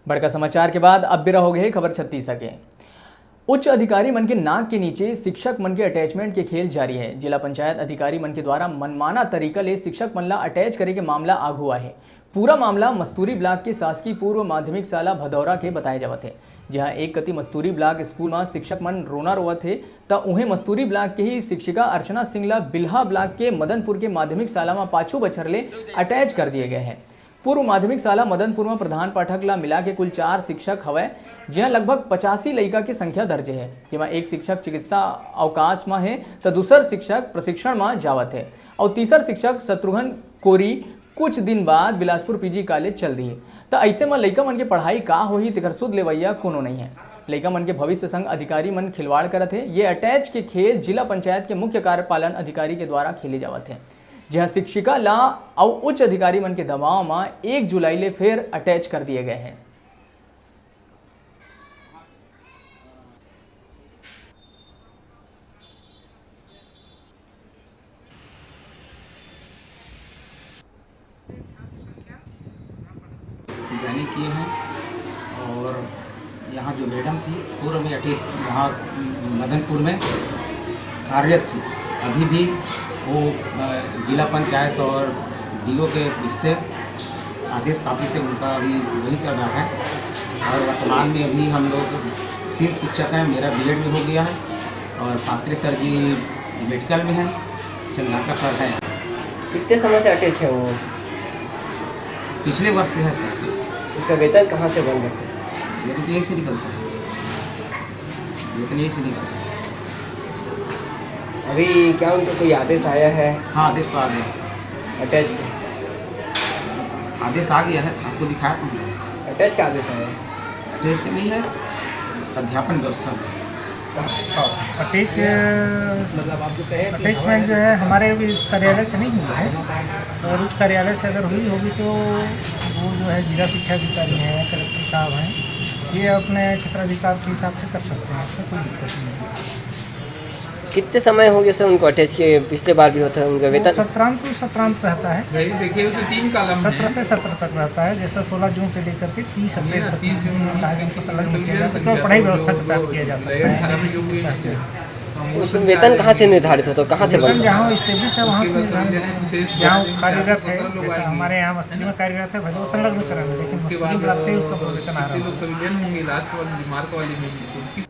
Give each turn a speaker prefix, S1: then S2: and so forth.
S1: बड़का समाचार के बाद अब भी रहोगे खबर 36 के। उच्च अधिकारी मन के नाक के नीचे शिक्षक मन के अटैचमेंट के खेल जारी है। जिला पंचायत अधिकारी मन के द्वारा मनमाना तरीका ले शिक्षक मन ला अटैच करे के मामला आगू हुआ है। पूरा मामला मस्तूरी ब्लॉक के शासकीय पूर्व माध्यमिक शाला भदौरा के बताए जावत है, जहां एक कति मस्तूरी ब्लॉक स्कूल में शिक्षक मन रोना रोवत है तो उन्हें मस्तूरी ब्लॉक के ही शिक्षिका अर्चना सिंगला बिल्हा ब्लॉक के मदनपुर के माध्यमिक शाला में 5 बछर ले अटैच कर दिए गए हैं। पूर्व माध्यमिक शाला मदनपुर में प्रधान पाठक ला मिला के कुल 4 शिक्षक हवै, जहाँ लगभग 85 लड़का की संख्या दर्ज है, जिसमें एक शिक्षक चिकित्सा अवकाश में है तो दूसर शिक्षक प्रशिक्षण में जावत है और तीसर शिक्षक शत्रुघ्न कोरी कुछ दिन बाद बिलासपुर पीजी कॉलेज चल दी। तो ऐसे में लड़का मन के पढ़ाई का होही तेकर सुध लेवैया कोनो नहीं है। लड़का मन के भविष्य संग अधिकारी मन खिलवाड़ करत है। ये अटैच के खेल जिला पंचायत के मुख्य कार्यपालन अधिकारी के द्वारा खेले जावत है, जहाँ शिक्षिका ला और उच्च अधिकारी मन के दबाव में 1 जुलाई ले फिर अटैच कर दिए गए हैं।
S2: जाने किए हैं और यहाँ जो मैडम थी पूर्व में अटैच वहाँ मदनपुर में कार्यरत थी, अभी भी वो जिला पंचायत और डीओ के इससे आदेश काफ़ी से उनका अभी वही चल रहा है। और वर्तमान में अभी हम लोग 3 शिक्षक हैं, मेरा बीएड में हो गया है और पात्रे सर जी मेडिकल में हैं, चंद्राकर सर हैं।
S3: कितने समय से अटैच है वो?
S2: पिछले वर्ष से है सर।
S3: उसका वेतन कहाँ से बन रहा है?
S2: वेतन तो यही से निकलता है, वेतन यही से निकलता है।
S3: अभी क्या उनको कोई आदेश आया है?
S2: हाँ, आदेश तो आ गया है।
S3: अटैच
S2: आदेश आ गया है, आपको दिखाया था।
S3: अटैच का आदेश आया है?
S2: अटैच के नहीं है, अध्यापन व्यवस्था में
S4: अटैच मतलब आप जो कहे अटैचमेंट जो है हमारे इस कार्यालय से नहीं हुई है, और उच्च कार्यालय से अगर हुई होगी तो वो जो है जिला शिक्षा अधिकारी हैं, कलेक्टर साहब हैं, ये अपने क्षेत्राधिकार के हिसाब से कर सकते हैं, इसमें कोई दिक्कत नहीं है।
S3: कितने समय हो गए सर उनको अटैच किए? पिछले बार भी होता है उनका वेतन?
S4: सत्रांत रहता है।
S5: देखिए उसे 3 कॉलम
S4: 17 से 17 तक रहता है, जैसा 16 जून से लेकर के 30 अप्रैल तक 30 जून को संलग्न किया जा सकता है और पढ़ाई व्यवस्था के तहत किया जा सकता है।
S3: उसका वेतन कहाँ से निर्धारित होता है, कहाँ से बनता है?
S4: जहाँ स्टेब्लिश है वहाँ से निर्धारित, जहाँ कार्यरत है, जैसे हमारे यहाँ मस्तूरी में कार्यरत है भले वो संलग्न करेंगे, लेकिन मस्तूरी ब्लॉक से उसका वेतन आ रहा है।